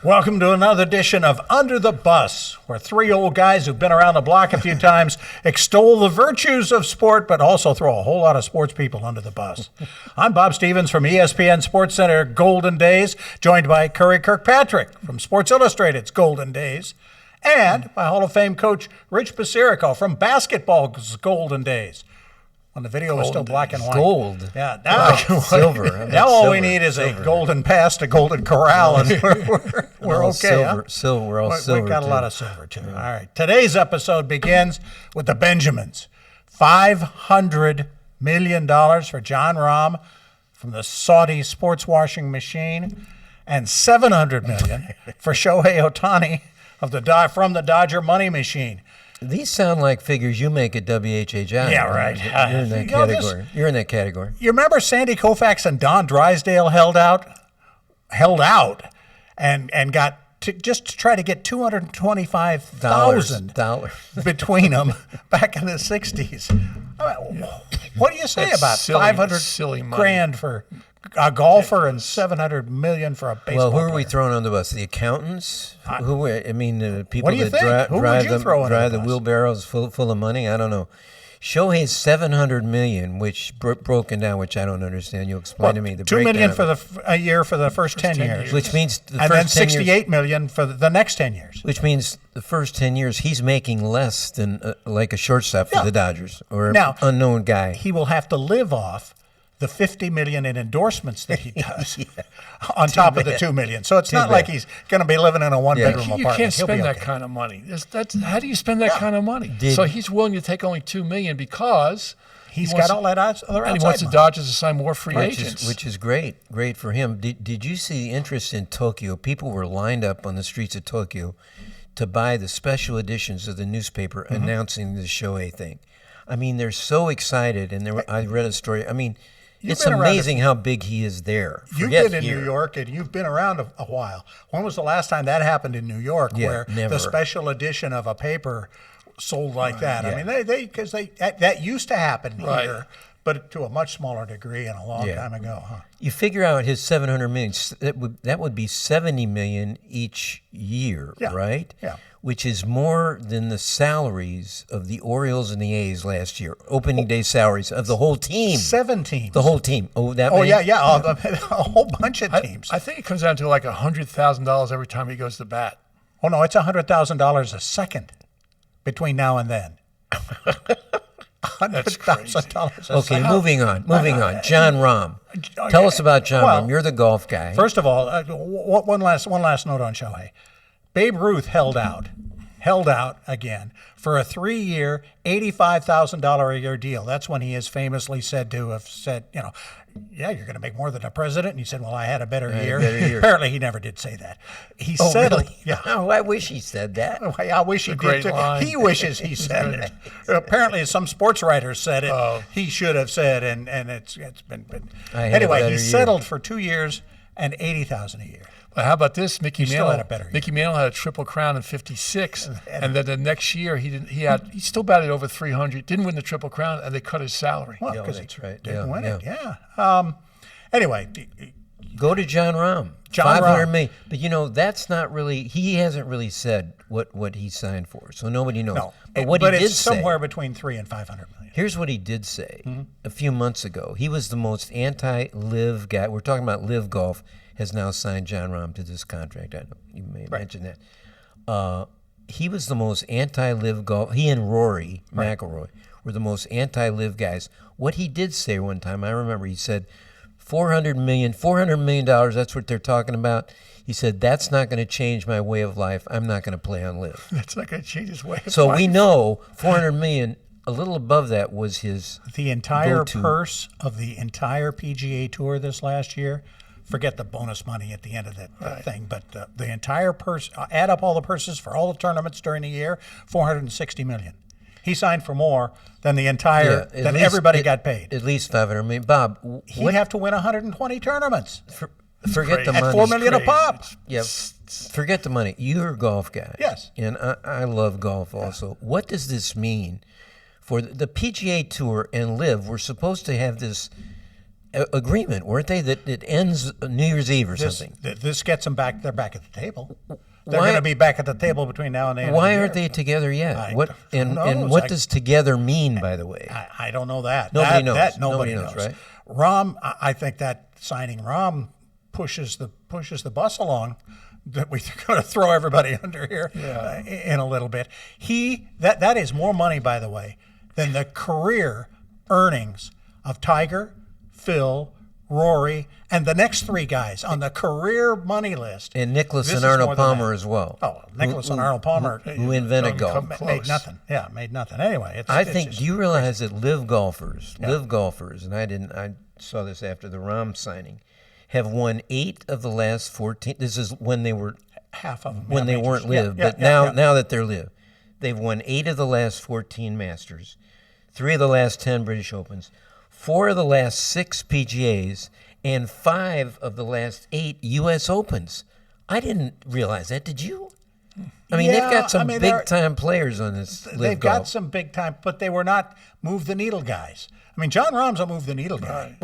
Welcome to another edition of Under the Bus, where three old guys who've been around the block a few times extol the virtues of sport, but also throw a whole lot of sports people under the bus. I'm Bob Stevens from ESPN SportsCenter Golden Days, joined by Curry Kirkpatrick from Sports Illustrated's Golden Days, and by Hall of Fame coach Rich Basirico from basketball's Golden Days. When the video was still black and white. Gold. Yeah, now, silver. Now all we need is a golden pass to Golden Corral, and we're okay. Silver, huh? silver. We're all silver. We've got a lot of silver, too. All right. Today's episode begins with the Benjamins. $500 million for John Rahm from the Saudi sports washing machine, and $700 million for Shohei Ohtani from the Dodger money machine. These sound like figures you make at WHHI. Yeah, right. You're in that category. You're in that category. You remember Sandy Koufax and Don Drysdale held out, and got just to try to get $225,000 between them back in the '60s. What do you say about $500 for a golfer and $700 million for a baseball Well, who are we player? throwing on the bus? The accountants? The people What do you that think? Who would you throw under drive the the bus? wheelbarrows full of money? I don't know. Shohei's $700 million, which broken down, which I don't understand. You'll explain to me the $2 million breakdown for a year for the first 10 years, which means the and first then 10 years, $68 million for the next 10 years. which means the first 10 years he's making less than like a shortstop for the Dodgers or an unknown guy. He will have to live off the $50 million in endorsements that he does on top of the $2 million. So it's not like he's going to be living in a one-bedroom apartment. You can't He'll be spend that okay. kind of money. How do you spend that kind of money? So he's willing to take only $2 million because He's got all that other outside and he wants the money. Dodgers to sign more free agents. Which is great for him. Did you see the interest in Tokyo? People were lined up on the streets of Tokyo to buy the special editions of the newspaper announcing the Shohei thing. I mean, they're so excited. And I read a story. I mean, it's amazing how big he is there. You've been in New York, and you've been around a while. When was the last time that happened in New York, where the special edition of a paper sold like that? Yeah. I mean, because that used to happen here, but to a much smaller degree and a long time ago. Huh? You figure out his $700 million. That would be $70 million each year, right? Yeah. Which is more than the salaries of the Orioles and the A's last year. Opening day salaries of the whole team. 7 teams. The whole team. Oh, that. Oh many? yeah. A whole bunch of teams. I think it comes down to like $100,000 every time he goes to bat. Oh no, it's $100,000 a second between now and then. $100,000 a Okay, second. moving on. John Rahm. Tell us about John Rahm. You're the golf guy. First of all, one last note on Shohei. Babe Ruth held out again for a 3-year, $85,000 a year deal. That's when he is famously said to have said, you're going to make more than a president. And he said, well, I had a better year. Apparently, he never did say that. He said, really? Yeah. Oh, I wish he said that. I wish he did too. He wishes he said it. Apparently, some sports writers said it. He should have said, and it's been. Anyway, he settled for 2 years and $80,000 a year. But how about this? Mickey still had a better year. Mickey Mantle had a triple crown in '56, and then the next year he still batted over 300. Didn't win the triple crown, and they cut his salary. Well, because that's right. Didn't win it. Yeah. Anyway, go to John Rahm. $500 million. But that's not really. He hasn't really said what he signed for, so nobody knows. No, but what he did it's say, somewhere between $300 and $500 million. Here's what he did say a few months ago. He was the most anti-live guy. We're talking about live golf. Has now signed John Rahm to this contract. I know you may have mentioned that. He was the most anti-live golf. He and Rory McIlroy were the most anti-live guys. What he did say one time, I remember, he said, $400 million, that's what they're talking about. He said, that's not going to change my way of life. I'm not going to play on live. That's not going to change his way of life. So we know $400 million, a little above that was his The entire go-to. purse of the entire PGA Tour this last year, forget the bonus money at the end of that thing, but the entire purse, add up all the purses for all the tournaments during the year, $460 million. He signed for more than the entire, than everybody got paid. At least $500 million. Bob, He'd have to win 120 tournaments. Forget the At money. $4 million a pop. Yeah, forget the money. You're a golf guy. Yes. And I love golf also. What does this mean for the PGA Tour and LIV? We're supposed to have this agreement, weren't they? That it ends New Year's Eve or something. This gets them back. They're back at the table. They're Why- going to be back at the table between now and the end of the Why year. aren't they together yet? Who And knows? what does together mean, by the way? I don't know that. Nobody knows. That nobody Nobody knows, right? Rom, I think that signing Rom pushes the bus along. That we're going to throw everybody under here in a little bit. That is more money, by the way, than the career earnings of Tiger, Phil, Rory, and the next three guys on the career money list. And Nicholas This and is Arnold more than Palmer that. as well. Oh, Nicholas and Arnold Palmer Who invented golf. made nothing. Yeah, made nothing. Anyway, I think. Do you realize that live golfers, and I saw this after the Rahm signing, have won 8 of the last 14. This is when they were half of them when they majors. weren't live, but now that they're live, they've won 8 of the last 14 Masters, 3 of the last 10 British Opens, 4 of the last 6 PGAs, and 5 of the last 8 U.S. Opens. I didn't realize that. Did you? I mean, they've got some big-time players on this live They've golf. got some big time, but they were not move the needle guys. I mean, John Rahm's a move the needle guy.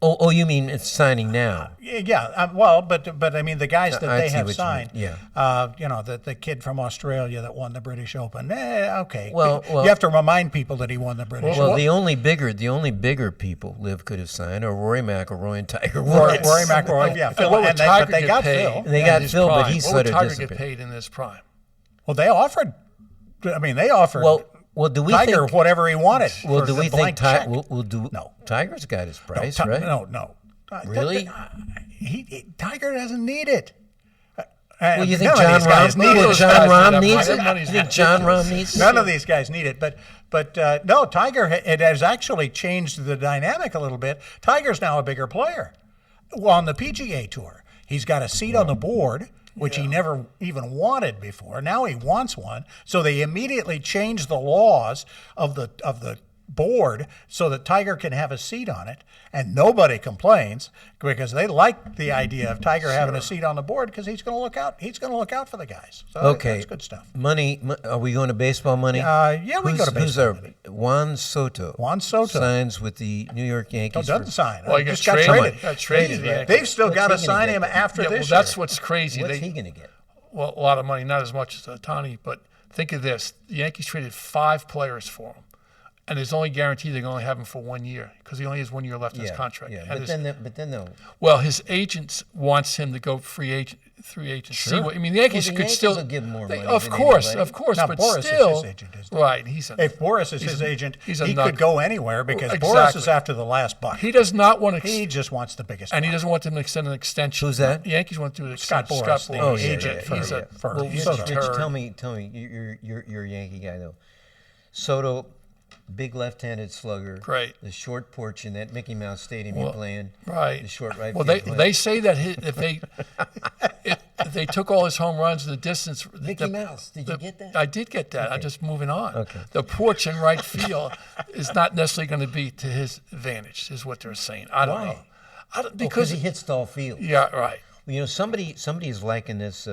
Well, you mean it's signing now? Yeah, but I mean the guys that I they see have what you signed. mean, yeah. The kid from Australia that won the British Open. Okay. Well, you have to remind people that he won the British Well, Open. the only bigger people live could have signed are Rory McIlroy and Tiger Rory Woods. McIlroy, yeah, Phil, What would but Tiger they get got paid Phil. And they in got his Phil, but prime? he What sort would of Tiger disappeared. get paid in his prime? Well, they offered. I mean, they offered. Well, do we Tiger think? whatever he wanted. Well, for do the we think blank check. No, Tiger's got his price, Ti- right? No. Really? Tiger doesn't need it. Well, you think None of John these guys Rahm? need Well, it. John Rahm That needs it. money's You think John Rahm needs it? None of these guys need it, but no, Tiger. It has actually changed the dynamic a little bit. Tiger's now a bigger player. Well, on the PGA Tour, he's got a seat on the board, which he never even wanted before. Now he wants one, so they immediately changed the laws of the board so that Tiger can have a seat on it, and nobody complains because they like the idea of Tiger having a seat on the board because he's going to look out. He's going to look out for the guys. So Okay, that's good stuff. Money. Are we going to baseball money? Yeah, we go to Who's baseball our money. Juan Soto? Juan Soto. Signs with the New York No, Yankees. doesn't sign. Well, he Just got got traded. traded. Got traded, yeah. They've still What's got to he gonna sign get him then? after Yeah, well, this that's year. what's crazy. What's he going to get? Well, a lot of money, not as much as Toney, but think of this. The Yankees traded 5 players for him. And there's only guaranteed they're going to have him for 1 year because he only has 1 year left in his contract. Yeah, And but then they'll. well, his agents wants him to go free agent. Sure. I mean, the Yankees Well, the could Yankees still will give more money Of than course, anybody. Now, but Boris is still, his agent, isn't he? right? If Boris is his agent, he's a he nut. could go anywhere because Exactly. Boris is after the last buck. He does not want to. He just wants the biggest. And he buck. doesn't want them to extend an extension. Who's that? The Yankees want to Scott extend Boras, Scott the Boras, agent He's for- a for well, he's Soto. a Rich, turd. tell me, you're a Yankee guy though. Soto, big left-handed slugger. Great. The short porch in that Mickey Mouse Stadium you're playing. Right. The short right. Well, field they say that if they took all his home runs in the distance. Mickey Mouse. Did you get that? I did get that. I'm just moving on. Okay. The porch in right field is not necessarily going to be to his advantage, is what they're saying. I don't know. Because he hits Stall Field. Yeah, right. Well, you know, somebody is liking this.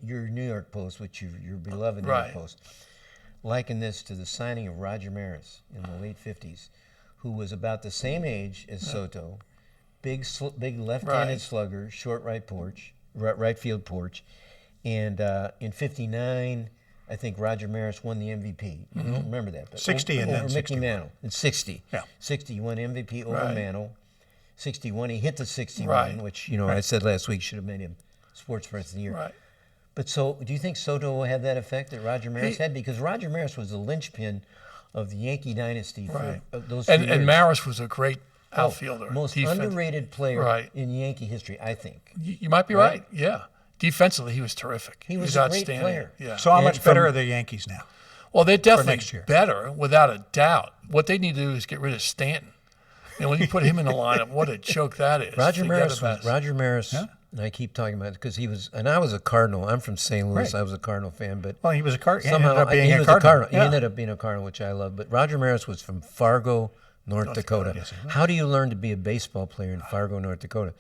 Your New York Post, which your beloved New Right. York Post, liken this to the signing of Roger Maris in the late '50s, who was about the same age as Soto, big left-handed Right. slugger, short right field porch, and in '59, I think Roger Maris won the MVP. You don't remember that, but 60 and over then Mickey 61. Mantle in '60. Yeah. '60 he won MVP over Right. Mantle. 61 he hit the 61, Right. which I said last week should have made him Sports Person of the Year. Right. But so, do you think Soto will have that effect that Roger Maris had? Because Roger Maris was the linchpin of the Yankee dynasty for those few years. And Maris was a great outfielder. Most defense. underrated player Right. in Yankee history, I think. You might be right. Yeah. Defensively, he was terrific. He was a great outstanding. player. Yeah. So how And much better are the Yankees now? Well, they're definitely next year. better, without a doubt. What they need to do is get rid of Stanton. And when you put him in the lineup, what a joke that is. Roger Forget Maris, about it. and I keep talking about it because and I was a Cardinal. I'm from St. Louis. Right. I was a Cardinal fan, but Well, he was a Cardinal. somehow Ended up being he a was Cardinal. a Cardinal. Yeah. He ended up being a Cardinal, which I love. But Roger Maris was from Fargo, North Dakota. yes, he was. How do you learn to be a baseball player in Fargo, North Dakota?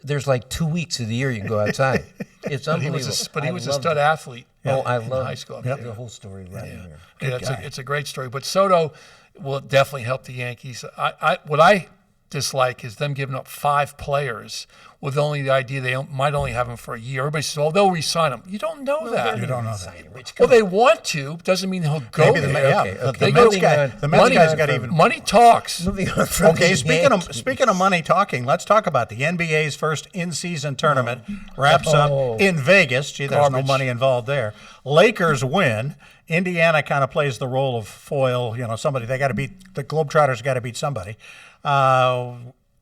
There's like 2 weeks of the year you can go outside. It's But he unbelievable. was a I loved stud it. athlete. Oh, I in love high school. the whole story right Yeah. there. Yeah, it's a great story. But Soto will definitely help the Yankees. What I dislike is them giving up 5 players with only the idea they might only have them for a year. Everybody says, "Oh, they'll re-sign them." You don't know that. You don't know that. Well, they want to. Doesn't mean he'll go Maybe there. the Mets guy's got even. Money talks. Moving on from Okay, the speaking of money talking, let's talk about the NBA's first in-season tournament wraps up in Vegas. Gee, there's no Garbage. money involved there. Lakers win. Indiana kind of plays the role of foil. You know, somebody they got to beat. The Globetrotters got to beat somebody.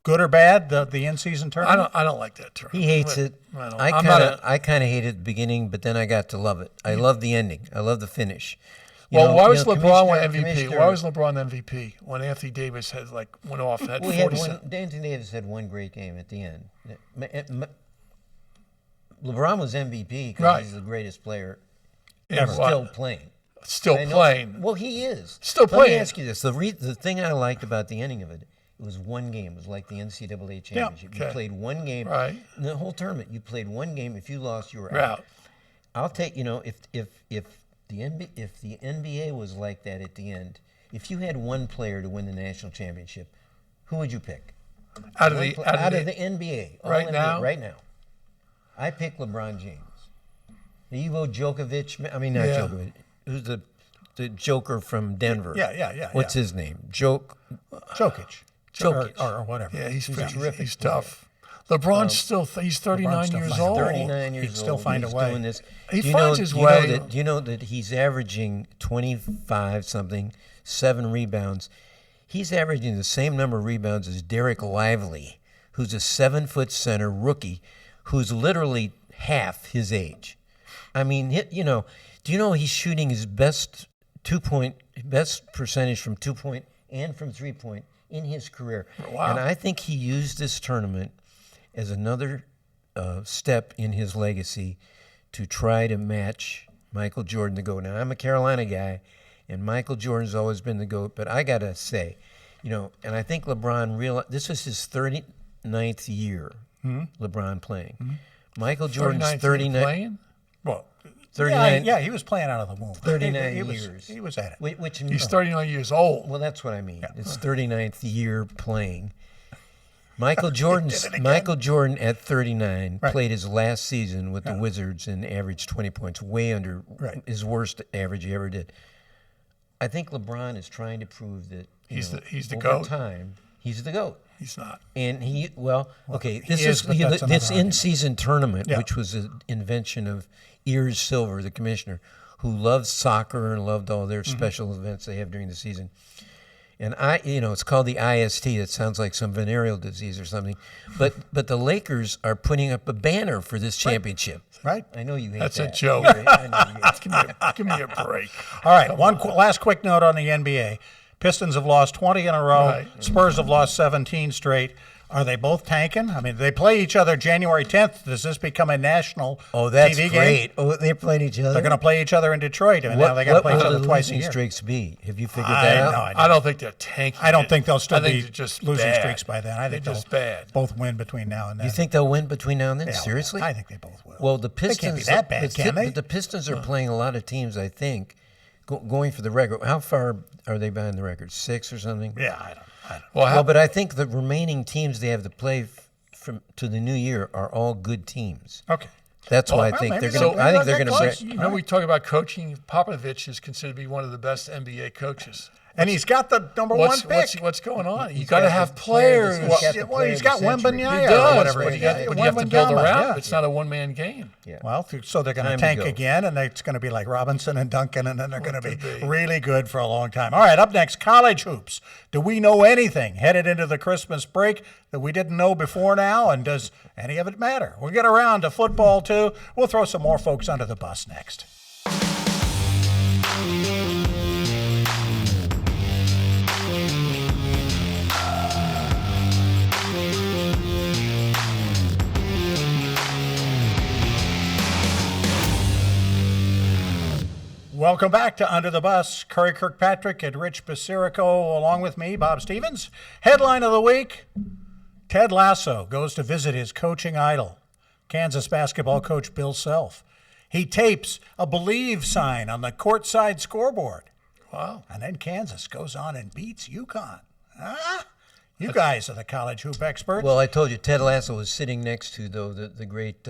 Good or bad, the in-season tournament? I don't like that term. He hates it. I kind of hated it at the beginning, but then I got to love it. I love the ending. I love the finish. Why was LeBron Commissioner- MVP? Why was LeBron MVP when Anthony Davis went off? Had Well, 47. Anthony Davis had one great game at the end. LeBron was MVP because Right. he's the greatest player Ever. still playing. Still I know- playing. Well, he is. Still Let playing. me ask you this. The thing I liked about the ending of it, it was one game. It was like the NCAA championship. You okay. played one game. Right. In the whole tournament, you played one game. If you lost, you were You're out. out. I'll take, if the NBA was like that at the end, if you had one player to win the national championship, who would you pick? Out of One the pla- out out of of the, the NBA. all Right NBA, now? Right now. I pick LeBron James. You go Djokovic. I mean, not Yeah. Djokovic. Who's the Joker from Denver? Yeah. What's his name? Jokic. Jokic. Or whatever. yeah, he's terrific He's tough. LeBron's still he's 39 still years finds old. 39 years He'd still old. find a He's way. Doing this. He Do you finds know, his do you way. Know that, do you know that he's averaging 25 something, 7 rebounds. He's averaging the same number of rebounds as Derek Lively, who's a 7-foot center rookie, who's literally half his age. I mean, do you know he's shooting his best percentage from 2-point and from 3-point in his career. Wow. And I think he used this tournament as another step in his legacy to try to match Michael Jordan the GOAT. Now, I'm a Carolina guy, and Michael Jordan's always been the GOAT, but I got to say, and I think LeBron realized this was his 39th year, LeBron playing. Michael Jordan's 39. Playing? Well, 39. Yeah, he was playing out of the womb. 39 he years. He was at it. Which He's 39 years old. Well, that's what I mean. It's 39th year playing. Michael Jordan at 39 played his last season with the Wizards and averaged 20 points, way under his worst average he ever did. I think LeBron is trying to prove that He's the over GOAT. time he's the GOAT. He's not. And this is, but that's another this argument. in-season tournament, which was an invention of Ears Silver, the commissioner, who loved soccer and loved all their special events they have during the season. And it's called the IST. It sounds like some venereal disease or something. But the Lakers are putting up a banner for this championship. Right. I know you hate That's that. a joke. I know you hate that. Give me a break. All right, last quick note on the NBA. Pistons have lost 20 in a row. Right. Spurs have lost 17 straight. Are they both tanking? I mean, they play each other January 10th. Does this become a national Oh, that's TV great. game? Oh, they're playing each other. They're going to play each other in Detroit. I mean, now they got to play each other will the twice a losing year. streaks be? Have you figured I that have out? no idea. I don't think they're tanking. I don't think they'll still I think be they're just losing bad. streaks by then. I think They're just they'll bad. both win between now and then. You think they'll win between now and then? Yeah, Seriously? I think they both will. Well, the They Pistons can't be that bad, can they? But the Pistons are playing a lot of teams, I think, going for the record. How far are they behind the record? 6 or something? Yeah, I don't. Well, but I think the remaining teams they have to play from to the new year are all good teams. Okay. That's why I well, think maybe they're they'll- going to. I think they're they'll going get to. close. You know, we talk about coaching. Popovich is considered to be one of the best NBA coaches. And he's got the number one pick. What's going on? You He's got to got have the player players. that's- got the player He's got of the century. Wembanyama He or does, whatever. but you have to build Wembanyama, around. yeah. It's not a one-man game. Yeah. Well, so they're going to Time to tank go. again, and it's going to be like Robinson and Duncan, and then they're going to be could be. really good for a long time. All right, up next, college hoops. Do we know anything headed into the Christmas break that we didn't know before now, and does any of it matter? We'll get around to football, too. We'll throw some more folks under the bus next. Welcome back to Under the Bus. Curry Kirkpatrick and Rich Basirico along with me, Bob Stevens. Headline of the week, Ted Lasso goes to visit his coaching idol, Kansas basketball coach Bill Self. He tapes a Believe sign on the courtside scoreboard. Wow. And then Kansas goes on and beats UConn. You guys are the college hoop experts. Well, I told you, Ted Lasso was sitting next to, though, the great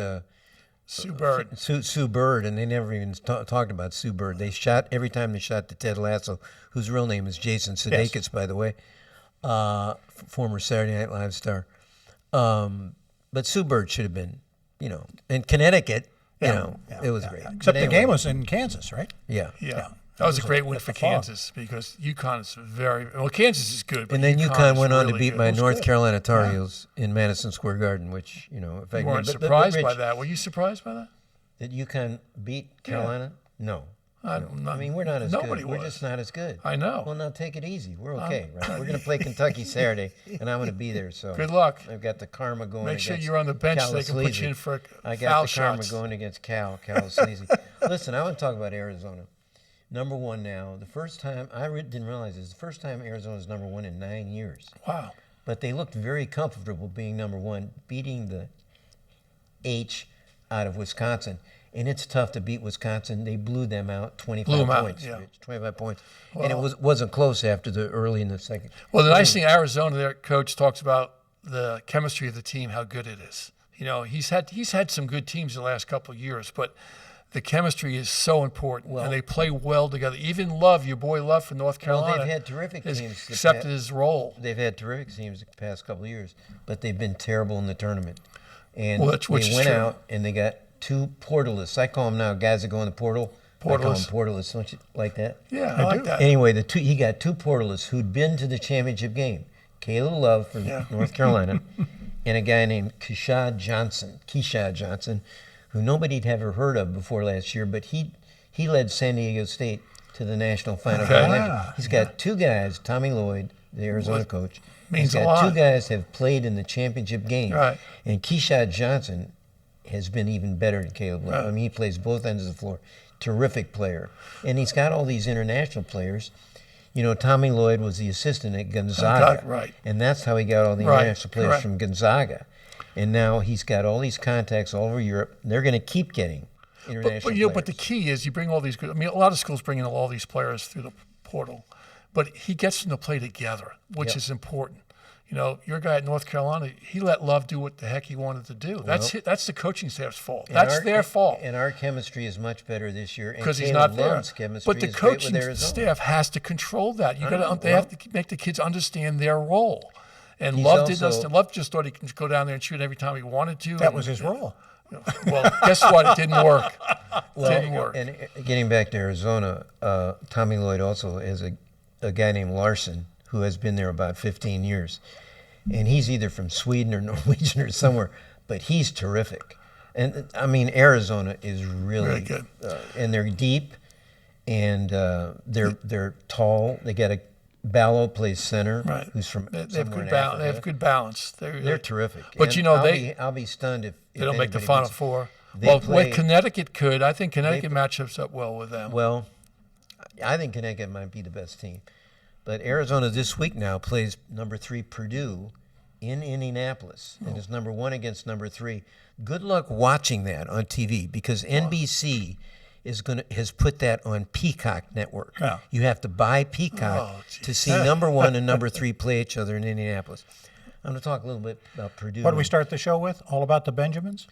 Sue Bird. Sue Bird, and they never even talked about Sue Bird. They shot, every time they shot the Ted Lasso, whose real name is Jason Sudeikis, by the way, former Saturday Night Live star. But Sue Bird should have been, in Connecticut, it was great. Except the game was in Kansas, right? Yeah. That was a great win for Kansas because UConn is Kansas is good. But And then UConn went on to beat my North good. Carolina Tar Heels in Madison Square Garden, which, if I You weren't but surprised Rich, by that. Were you surprised by that? Did UConn beat Carolina? No. I mean, we're not as nobody good. was. We're just not as good. I know. Well, now take it easy. We're okay, right? We're going to play Kentucky Saturday, and I'm going to be there. So Good luck. I've got the karma going. Make sure against you're on the bench Cal so they can put you in for I foul got the karma shots. going against Cal Sleazy. Listen, I want to talk about Arizona. Number one now. The first time, didn't realize this, the first time Arizona's number one in 9 years. Wow. But they looked very comfortable being number one, beating the H out of Wisconsin. And it's tough to beat Wisconsin. They blew them out 25 points. Yeah. Rich, 25 points. And it wasn't close after the early in the second. Well, the nice thing, Arizona, their coach talks about the chemistry of the team, how good it is. He's had some good teams the last couple of years, but the chemistry is so important, and they play well together. Even Love, your boy Love from North Carolina, Well, they've had terrific has teams. accepted his role. They've had terrific teams the past couple of years, but they've been terrible in the tournament. And Which they is went true. out and they got two portalists. I call them now guys that go in the portal. I call them Portalists. portalists. Don't you like that? Yeah, I like that. Anyway, he got two portalists who'd been to the championship game. Caleb Love from North Carolina and a guy named Keyshawn Johnson, who nobody'd ever heard of before last year, but he led San Diego State to the national final. He's got two guys, Tommy Lloyd, the Arizona coach. Means He's got a lot. two guys have played in the championship game. Right. And Keyshawn Johnson has been even better than Caleb Love. Right. I mean, he plays both ends of the floor. Terrific player. And he's got all these international players. Tommy Lloyd was the assistant at Gonzaga. Right. And that's how he got all the Right. international players Correct. from Gonzaga. And now he's got all these contacts all over Europe. They're going to keep getting international players. But the key is you bring all these good. I mean, a lot of schools bring in all these players through the portal, but he gets them to play together, which is important. Your guy at North Carolina, he let Love do what the heck he wanted to do. That's the coaching staff's fault. That's their fault. And our chemistry is much better this year. Because he's Caleb not there. Love's chemistry But the is great with coaching Arizona. staff has to control that. They have to make the kids understand their role. And Love didn't understand. Love just thought he could go down there and shoot every time he wanted to. That was his role. Well, guess what? It didn't work. Didn't work. And getting back to Arizona, Tommy Lloyd also has a guy named Larson who has been there about 15 years. And he's either from Sweden or Norwegian or somewhere, but he's terrific. And I mean, Arizona is really good. And they're deep, and they're tall. They got a Ballo plays center, Right. who's from They have somewhere good in balance. They Africa. have good balance. They're terrific. But And I'll be stunned if they don't make the anybody Final beats- Four. They Well, play- what Connecticut could, I think Connecticut matchups up well with them. Well, I think Connecticut might be the best team. But Arizona this week now plays number 3 Purdue in Indianapolis, and is number 1 against number 3. Good luck watching that on TV because NBC has put that on Peacock Network. Yeah. You have to buy Peacock to see number 1 and number 3 play each other in Indianapolis. I'm going to talk a little bit about Purdue. What do we start the show with? All about the Benjamins?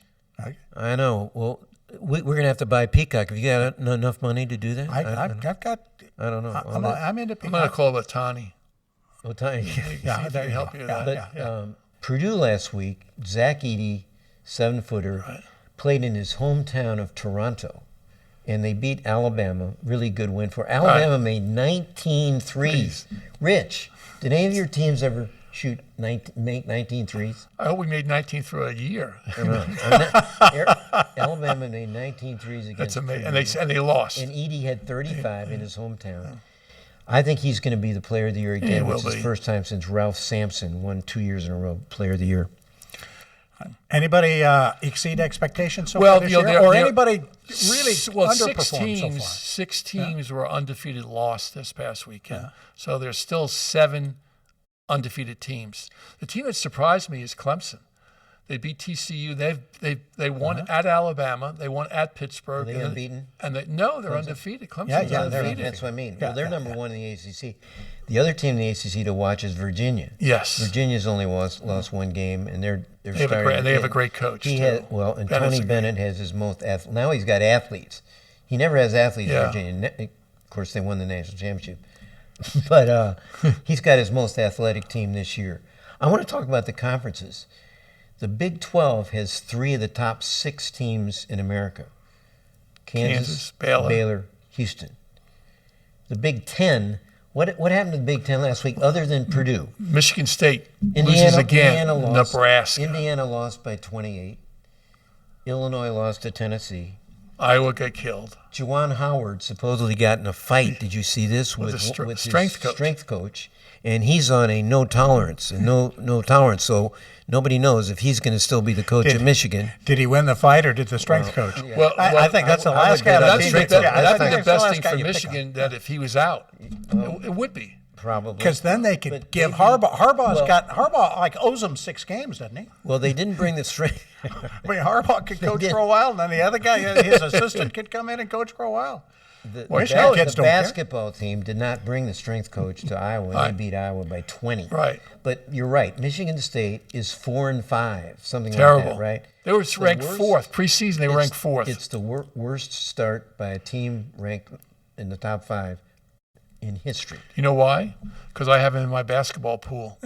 I know. Well, we're going to have to buy Peacock. Have you got enough money to do that? I've got. I don't know. I'm into. I'm going to call it Tani. Well, tell you. Yeah, there you help go. you with Yeah, that. yeah. Purdue last week, Zach Edey, 7-footer, played in his hometown of Toronto, and they beat Alabama. Really good win for Alabama. Made 19 threes. Rich, did any of your teams ever make 19 threes? I hope we made 19 through a year. Alabama made 19 threes against That's amazing. Purdue. And they lost. And Edey had 35 in his hometown. I think he's going to be the player of the year again, which is the first time since Ralph Sampson won 2 years in a row, player of the year. Anybody exceed expectations so Well, far this you know, year? they're- Or they're- anybody really Well, underperformed so far? six teams were undefeated lost this past weekend. So there's still 7 undefeated teams. The team that surprised me is Clemson. They beat TCU. They won at Alabama. They won at Pittsburgh. Are they unbeaten? They're undefeated. Clemson's undefeated. That's what I mean. Well, they're number one in the ACC. The other team in the ACC to watch is Virginia. Yes. Virginia's only lost one game, and they have a great coach. And Tony Bennett has his most now he's got athletes. He never has athletes in Virginia. Of course, they won the national championship. But he's got his most athletic team this year. I want to talk about the conferences. The Big 12 has 3 of the top 6 teams in America. Kansas, Baylor, Houston. The Big 10, what happened to the Big 10 last week other than Purdue? Michigan State loses again. Nebraska. Indiana lost by 28. Illinois lost to Tennessee. Iowa got killed. Juwan Howard supposedly got in a fight. Did you see this with his strength coach? And he's on a no tolerance. So nobody knows if he's going to still be the coach of Michigan. Did he win the fight, or did the strength coach? Yeah. Well, I think that's the last guy. I think the best thing for Michigan that if he was out, it would be. Probably. Because then they could give Harbaugh. Harbaugh owes him 6 games, doesn't he? Well, they didn't bring the strength. I mean, Harbaugh could coach for a while, and then the other guy, his assistant, could come in and coach for a while. The basketball team did not bring the strength coach to Iowa. They beat Iowa by 20. Right. But you're right. Michigan State is 4-5, something terrible. Like that, right? They were ranked 4th. Preseason, they were ranked 4th. It's the worst start by a team ranked in the top 5 in history. You know why? Because I have him in my basketball pool.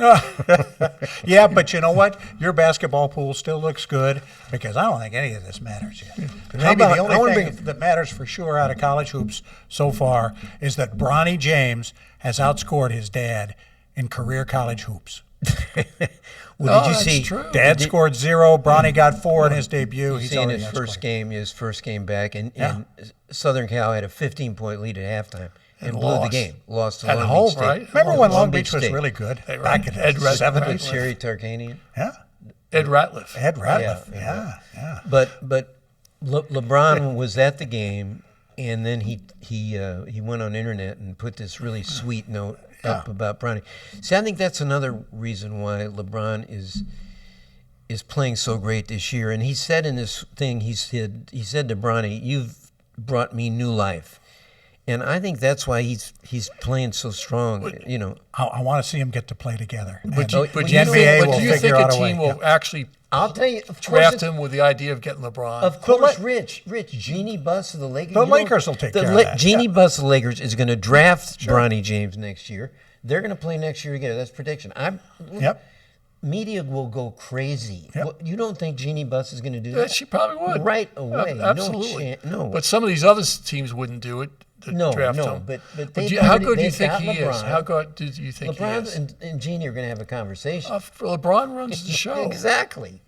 Yeah, but you know what? Your basketball pool still looks good because I don't think any of this matters yet. Maybe the only thing that matters for sure out of college hoops so far is that Bronny James has outscored his dad in career college hoops. Well, did you see? True. Dad scored 0. Bronny got 4 in his debut. He's in his first game back, and Southern Cal had a 15-point lead at halftime. And blew the game. Lost to Long Beach State. Right? Remember when Long Beach was really good? Back in the 70s? Sherry Tarkanian. Yeah. Ed Ratliff. Yeah. But LeBron was at the game, and then he went on internet and put this really sweet note up about Bronny. See, I think that's another reason why LeBron is playing so great this year. And he said in this thing, he said to Bronny, "You've brought me new life." And I think that's why he's playing so strong. You know, I want to see them get to play together. But do you think a team will actually? I'll tell you, draft him with the idea of getting LeBron. Of course, Rich, Jeannie Buss of the Lakers. The Lakers will take care of that. Jeannie Buss of the Lakers is going to draft Bronny James next year. They're going to play next year together. That's prediction. Media will go crazy. Yep. You don't think Jeannie Buss is going to do that? She probably would. Right away. Absolutely. No. But some of these other teams wouldn't do it. Draft him. But how good do you think he LeBron. is? How good do you think he is? LeBron and Jeannie are going to have a conversation. LeBron runs the show. Exactly.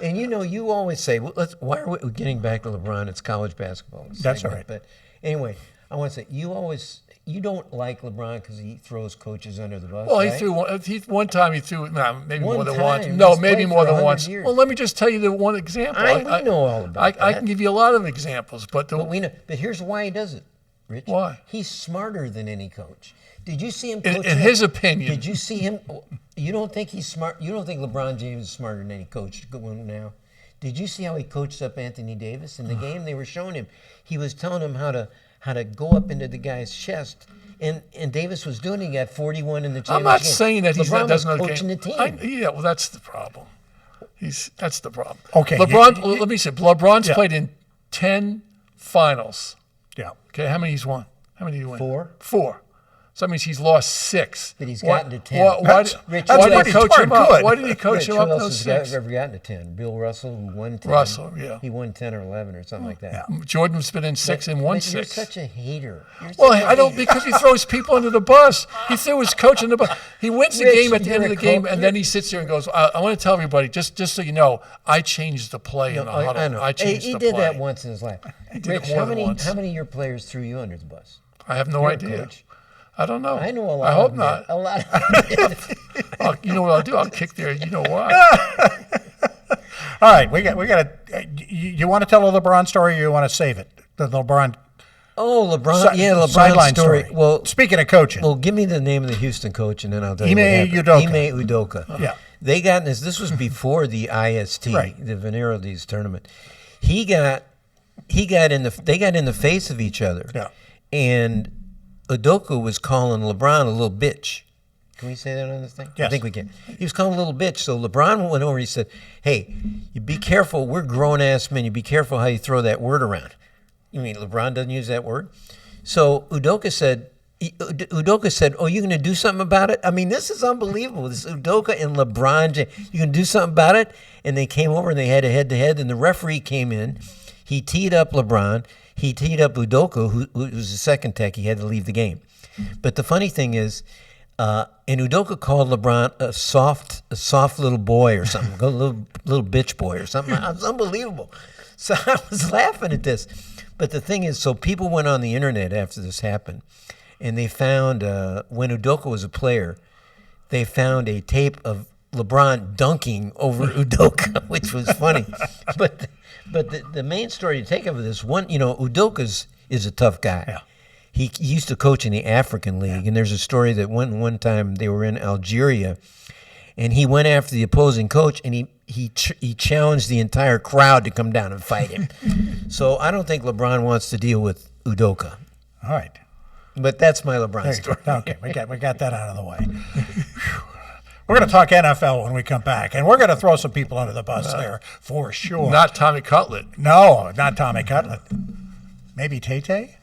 And you always say, well, why are we getting back to LeBron? It's college basketball. That's all right. But anyway, I want to say, you don't like LeBron because he throws coaches under the bus. Well, right? he threw one time. He threw maybe One more than time. once. No, He's maybe played more for than once. years. Well, let me just tell you the one example. We know all about that. I can give you a lot of examples, but we know. But here's why he does it, Rich. Why? He's smarter than any coach. Did you see him coach? In his opinion. Did you see him? You don't think he's smart? You don't think LeBron James is smarter than any coach going now? Did you see how he coached up Anthony Davis in the game? They were showing him. He was telling him how to go up into the guy's chest. And Davis was doing it. He got 41 in the championship. I'm not saying that he doesn't know coaching the team. Well, that's the problem. That's the problem. Okay. LeBron. Let me say, LeBron's played in 10 finals. Yeah. Okay. How many he's won? How many did he win? 4. 4. So that means he's lost 6. But he's gotten to 10. Why did he coach him up? Why did he coach him up in those 6? Ever gotten to 10? Bill Russell, who won 10. Russell, yeah. He won 10 or 11 or something like that. Yeah. Jordan's been in 6 and won 6. You're such a hater. Because he throws people under the bus. He threw his coach under the bus. He wins the game at the end of the game, and then he sits there and goes, I want to tell everybody, just so you know, I changed the play in the huddle. I know. I changed the play. He did that once in his life. Rich, how many of your players threw you under the bus? I have no idea. Coach. I don't know. I know a lot. I hope not. A lot. You know what I'll do? I'll kick there. You know why? All right, we got. You want to tell a LeBron story, or you want to save it? The LeBron. Oh, LeBron. LeBron sideline story. Well, speaking of coaching. Well, give me the name of the Houston coach, and then I'll tell you Ime what happened. Udoka. Ime Udoka. Yeah. they got in this. This was before the IST, Right. the Venero D's tournament. They got in the face of each other. Yeah. And Udoka was calling LeBron a little bitch. Can we say that on this thing? Yes. I think we can. He was calling a little bitch. So LeBron went over and he said, hey, you be careful. We're grown-ass men. You be careful how you throw that word around. You mean LeBron doesn't use that word? So Udoka said, oh, you're going to do something about it? I mean, this is unbelievable. This Udoka and LeBron James. You going to do something about it? And they came over and they had a head-to-head, and the referee came in. He teed up LeBron. He teed up Udoka, who was the second tech. He had to leave the game. But the funny thing is, and Udoka called LeBron a soft little boy or something, a little bitch boy or something. It was unbelievable. So I was laughing at this. But the thing is, so people went on the internet after this happened, and they found, when Udoka was a player, they found a tape of LeBron dunking over Udoka, which was funny. But the main story to take of this one, Udoka is a tough guy. Yeah. He used to coach in the African League, and there's a story that one time they were in Algeria, and he went after the opposing coach, and he challenged the entire crowd to come down and fight him. So I don't think LeBron wants to deal with Udoka. All right. But that's my LeBron There you story. go. Okay, we got that out of the way. We're going to talk NFL when we come back, and we're going to throw some people under the bus there for sure. Not Tommy Cutlet. No, not Tommy Cutlet. Maybe Tay-Tay?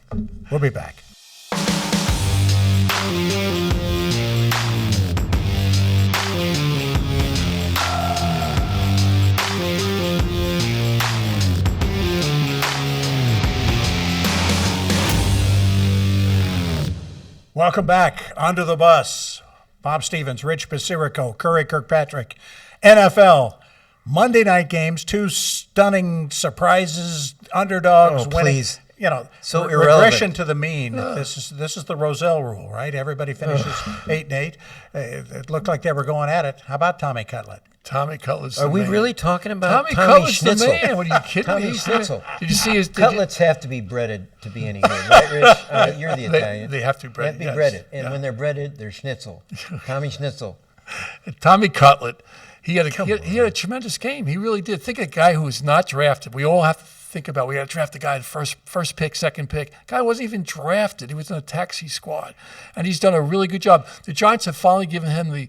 We'll be back. Welcome back. Under the bus. Bob Stevens, Rich Basirico, Curry Kirkpatrick, NFL. Monday night games, two stunning surprises, underdogs winning. Please. So regression irrelevant. to the mean. This is the Roselle rule, right? Everybody finishes 8-8. It looked like they were going at it. How about Tommy Cutlet? Tommy Cutlet's Are the we man. really talking about Tommy Tommy Cutlet's Schnitzel? the man. What are you kidding Tommy me? Schnitzel. Did you see his Cutlets have to be breaded to be any good, right, Rich? You're the Italian. They have to be They have breaded. to be yes. breaded. And Yeah. when they're breaded, they're schnitzel. Tommy Schnitzel. Tommy Cutlet, he had a tremendous game. He really did. Think of a guy who was not drafted. We all have to think about, we got to draft the guy first pick, second pick. Guy wasn't even drafted. He was in a taxi squad. And he's done a really good job. The Giants have finally given him the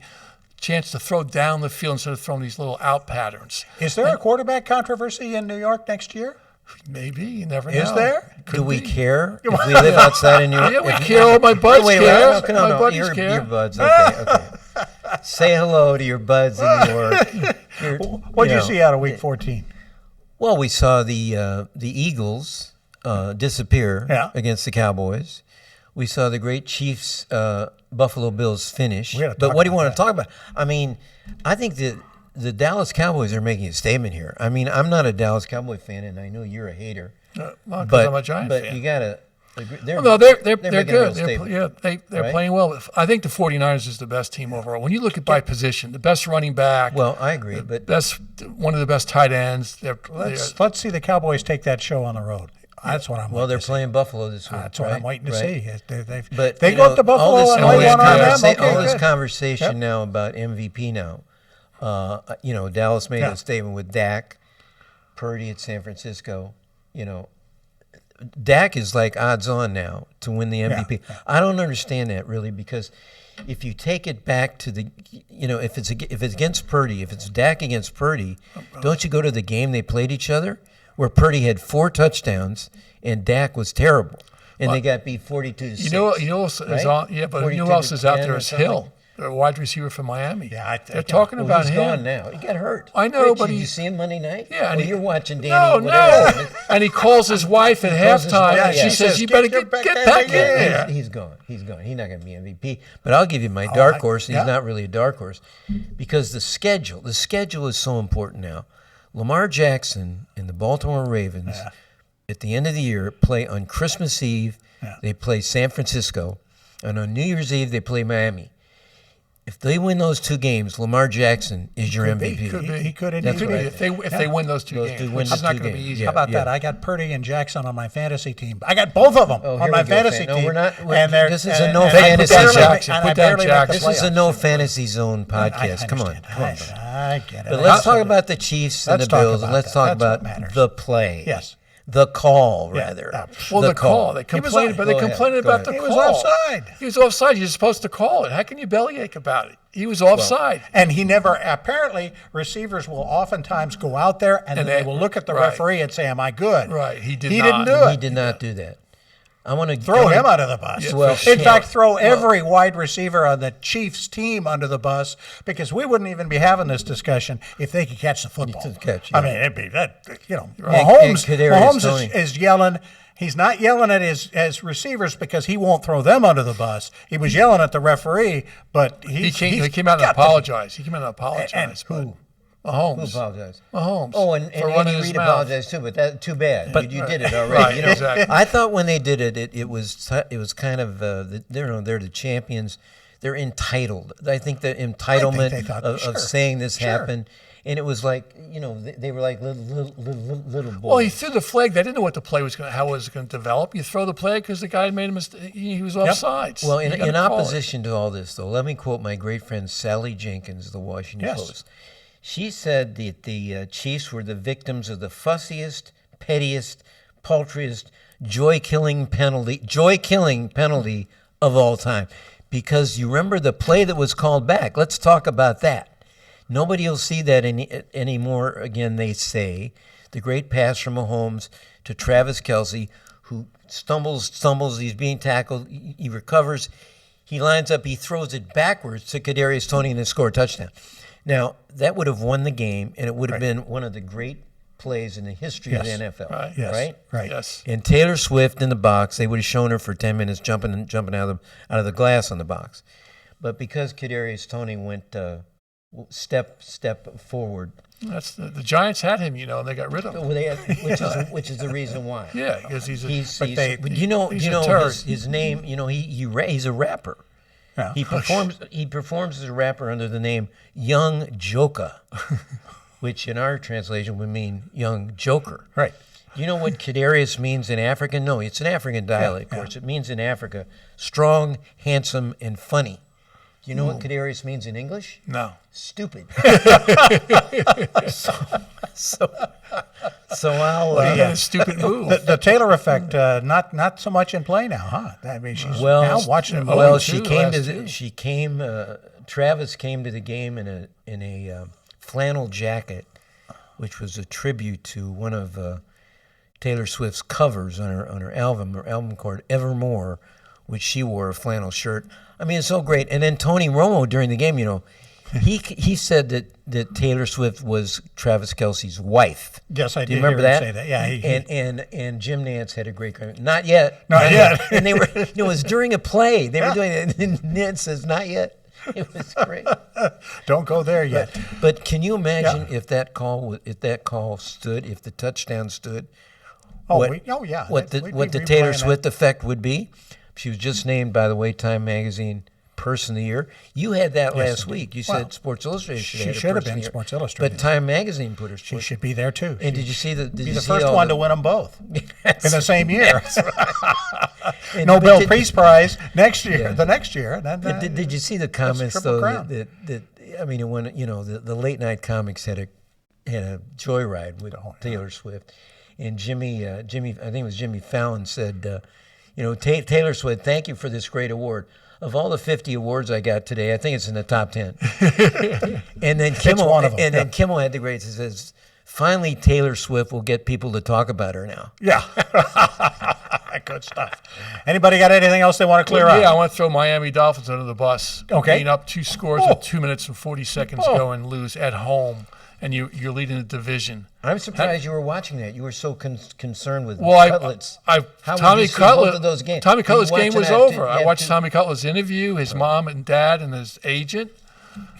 chance to throw down the field instead of throwing these little out patterns. Is there a quarterback controversy in New York next year? Maybe, you never know. Is there? Do we care if we live outside in New York? Yeah, we care. All my buds care. My buddies your care. buds. Okay. Say hello to your buds in New York. What did you see out of Week 14? Well, we saw the Eagles disappear Yeah. against the Cowboys. We saw the great Chiefs Buffalo Bills finish. We gotta But talk what do you about want to talk about? I mean, I think the Dallas Cowboys are making a statement here. I mean, I'm not a Dallas Cowboy fan, and I know you're a hater. Well, because But I'm a Giant but fan. you gotta. They're, No, they're making a real good. statement. They're right? playing well. I think the 49ers is the best team overall. When you look at by position, the best running back, Well, I agree, but one of the best tight ends. Let's see the Cowboys take that show on the road. That's what I'm well, they're waiting to playing Buffalo this see. week. That's what I'm waiting to Right? see. But They you go know, up to Buffalo all this, and all lay this one on them. Okay, all this good. conversation Yep. now about MVP now. Dallas made Yeah. a statement with Dak, Purdy at San Francisco. Dak is like odds on now to win the MVP. Yeah. I don't understand that really, because if you take it back to the, if it's against Purdy, if it's Dak against Purdy, don't you go to the game they played each other where Purdy had 4 touchdowns and Dak was terrible, and they got beat 42-6. You know who else is right? on? Yeah, but you know who else is out there is Hill, the wide receiver from Miami. Yeah, they're talking Well, about he's him. gone now. He got hurt. I know, Rich, but did you he's- see him Monday night? Yeah, and well, you're watching Danny. No, whatever. and he calls his wife at calls his halftime, wife, and yeah. she He says, says, "You better "Get get back back in in there." He's gone. He's gone. He's not going to be MVP. But I'll give you my dark horse, and he's not really a dark horse, because the schedule is so important now. Lamar Jackson and the Baltimore Ravens at the end of the year play on Christmas Eve. They play San Francisco, and on New Year's Eve they play Miami. If they win those 2 games, Lamar Jackson is your MVP. Could be. He could That's indeed right. be. If they win those two games, win it's the not 2 going to be games. easy. Yeah. How about that? I got Purdy and Jackson on my fantasy team. I got both of them on here my we go, fantasy no, team. we're not. This is a no fantasy Jackson. And Put I down barely make the Jackson. This is a playoffs. no fantasy zone I podcast. Come on. understand. I get it. But let's talk about the Chiefs and Let's the talk Bills, about and let's that. talk That's what about matters. the play. Yes. The call, rather. yeah. Well, the call. They He was complained, on- but they Go ahead, complained go about the ahead. call. He was offside. He was offside. You're supposed to call it. How can you bellyache about it? He was offside. And he never, apparently, receivers will oftentimes go out there and then they will look at the right. referee and say, am I good? Right. He He not. didn't do it. He did not do that. I want to Throw him under the bus. Yeah, Well, In yeah. fact, throw every wide receiver on the Chiefs team under the bus because we wouldn't even be having this discussion if they could catch the football. could catch, I yeah. mean, it'd be that, And Mahomes, Kadarius Toney. is yelling. He's not yelling at his receivers because he won't throw them under the bus. He was yelling at the referee, but He came out and apologized. He came out and apologized. And who? Mahomes. Who apologized? Mahomes. Oh, and for running Andy his Reid mouth. apologized too, but that too bad. But you did it already. Right, you know? exactly. I thought when they did it, it was kind of they're the champions. They're entitled. I think the entitlement they thought, of sure, saying this sure. happened, and it was like they were like little boys. Well, he threw the flag. They didn't know what the play was how it was going to develop. You throw the play because the guy made a mistake. He was offsides. Well, You in gotta call it. opposition to all this, though, let me quote my great friend Sally Jenkins of the Washington Yes. Post. She said that the Chiefs were the victims of the fussiest, pettiest, paltriest, joy-killing penalty of all time. Because you remember the play that was called back. Let's talk about that. Nobody will see that anymore. Again, they say the great pass from Mahomes to Travis Kelce, who stumbles. He's being tackled. He recovers. He lines up. He throws it backwards to Kadarius Toney and they score a touchdown. Now that would have won the game, and it would have been one of the great plays in the history of the NFL. Right. Yes. Right. Yes. And Taylor Swift in the box, they would have shown her for 10 minutes jumping out of the glass on the box. But because Kadarius Toney went step forward, That's the Giants had him, and they got rid of him. which is the reason why. Yeah, because he's But you know turd. his name. He's a rapper. Yeah. He performs as a rapper under the name Young Joka, which in our translation would mean Young Joker. Right. You know what Kadarius means in African? No, it's an African dialect, of course. It means in Africa, strong, handsome, and funny. Do you know what Kadarius means in English? No. Stupid. so I'll. He had a stupid move. The Taylor effect, not so much in play now, huh? I mean, she's now watching him. Well, two, she came. Travis came to the game in a flannel jacket, which was a tribute to one of Taylor Swift's covers on her album called Evermore, which she wore a flannel shirt. I mean, it's so great. And then Tony Romo during the game, he said that Taylor Swift was Travis Kelce's wife. Yes, I did. Do you remember hear him that? say that. Yeah, and Jim Nantz had a great comment. Not yet. Not yet. And they were. It was during a play. They were doing it. And Nantz says, "Not yet." It was great. Don't go there yet. But can you imagine if that call stood, if the touchdown stood? Yeah. What the Taylor Swift effect would be? She was just named, by the way, Time Magazine Person of the Year. You had that last week. You said Sports Illustrated she should have been Sports Illustrated. But Time Magazine put her. She should be there too. And did you see the? Did Be you the see first all one the- to win them both in the same year. And Nobel did- Peace Prize next year. Yeah. The next year. And then, Did you see the comments Triple though? Crown. That I mean, when the late night comics had a joyride with Taylor Swift, and Jimmy, I think it was Jimmy Fallon said, Taylor Swift, thank you for this great award. Of all the 50 awards I got today, I think it's in the top 10. And then Kimmel, one of them, then Kimmel had the great. He says, finally, Taylor Swift will get people to talk about her now. Yeah. Good stuff. Anybody got anything else they want to clear up? Yeah, I want to throw Miami Dolphins under the bus. Okay. Being up 2 scores with 2 minutes and 40 seconds to go and lose at home, and you're leading the division. I'm surprised you were watching that. You were so concerned with Well, Cutlets. How would Tommy you see both Cutlets. of those games? Tommy Did you Cutlets' watch game it was at- over. did- I yeah, watched did- Tommy Cutlets' interview, his mom and dad and his agent.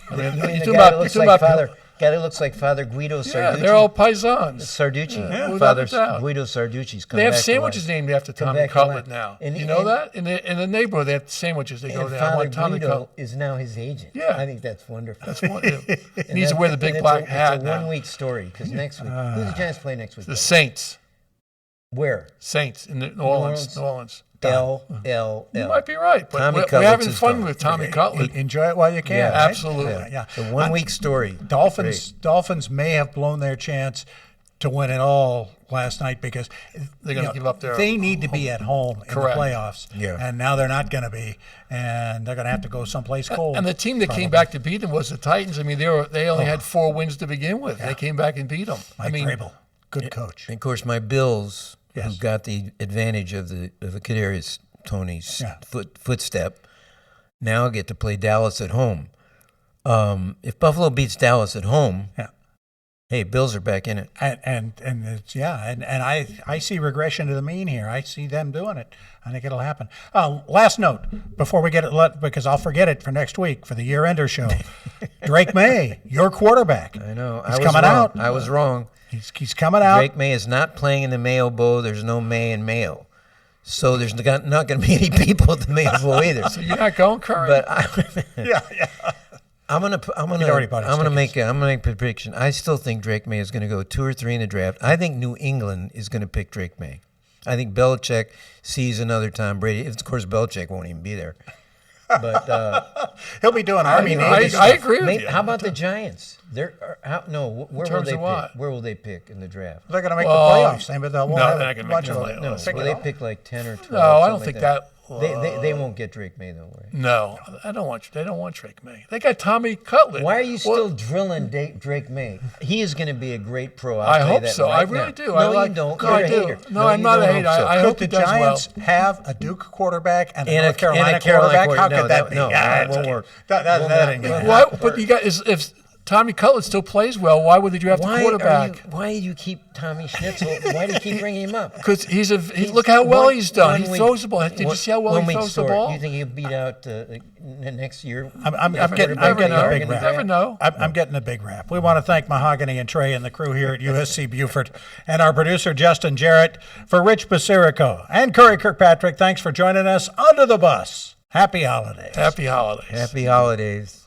I mean, I mean, you're the talking guy that about, looks you're like talking about Guy that looks like Father Guido Sarducci. Yeah, they're all paisans. Sarducci. without Father a doubt. Guido Sarducci's come They have back to sandwiches life. named after Come Tommy back to Cutlet life. now. And- You know and- that? In the neighborhood, they have sandwiches. They go And there. I Father want Tommy Guido Cutlet. is now his agent. Yeah. I think that's wonderful. That's one. He And needs to that- wear the and big it's black a, hat It's a now. 1 week story because next week, who do the Giants play next week? The Saints. Where? Saints in New Orleans. New Orleans. L. You might be right, but Tommy we're Cutlets having is fun gone. with Tommy Cutlet. Enjoy it while you can. Yeah, right? absolutely. Yeah. It's a 1 week story. Dolphins may have blown their chance to win it all last night because They're gonna give up their They need to be at home in Correct. the playoffs, Yeah. and now they're not going to be, and they're going to have to go someplace cold. And the team that came back to beat them was the Titans. I mean, they only had 4 wins to begin with. They came back and beat them. Mike Vrabel, good coach. And of course, my Bills, Yes. who got the advantage of the Kadarius Toney's Yeah. footstep, now get to play Dallas at home. If Buffalo beats Dallas at home, Yeah. hey, Bills are back in it. And it's and I see regression to the mean here. I see them doing it. I think it'll happen. Last note before we get it because I'll forget it for next week for the year-ender show. Drake May, your quarterback. I know. He's I was coming wrong. out. I was wrong. He's coming out. Drake May is not playing in the Mayo Bowl. There's no May in Mayo. So there's not going to be any people at the Mayo Bowl either. So you're not going, Curry? But Yeah. I'm gonna already bought his make a prediction. I still think Drake May is going to go 2 or 3 in the draft. I think New England is going to pick Drake May. I think Belichick sees another Tom Brady. Of course, Belichick won't even be there. But He'll be doing Army Navy I stuff. agree with you. how about the Giants? Where will terms they of pick? what? Where will they pick in the draft? They're going to make Well, the playoffs. They won't no, have they're a not gonna bunch make the of playoffs. No, pick will it they all. pick like 10 or 12? No, I don't something think like that. They won't get Drake May though, right? No, they don't want Drake May. They got Tommy Cutlet. Why are you still drilling Drake May? He is going to be a great pro. I'll I tell you hope that so. right I really now. do. No, I like, you don't. No, You're I a do. hater. No, I'm you not a don't hater. hope so. I Could hope the he does Giants well. have a Duke quarterback and a And North Carolina a Carolina quarterback? How could that be? No, that won't work. That ain't gonna Why, happen. but you got if Tommy Cutlet still plays well, why would they draft a quarterback? Why do you keep Tommy Schnitzel? Why do you keep bringing him up? Because look how well he's done. He One throws the ball. Did you one- see how well 1 he week throws the story. ball? You think he'll beat out next year? I'm getting never a know. big You rap. never know. I'm getting a big rap. We want to thank Mahogany and Trey and the crew here at USC Beaufort and our producer, Justin Jarrett. For Rich Basirico and Curry Kirkpatrick, thanks for joining us under the bus. Happy holidays. Happy holidays. Happy holidays.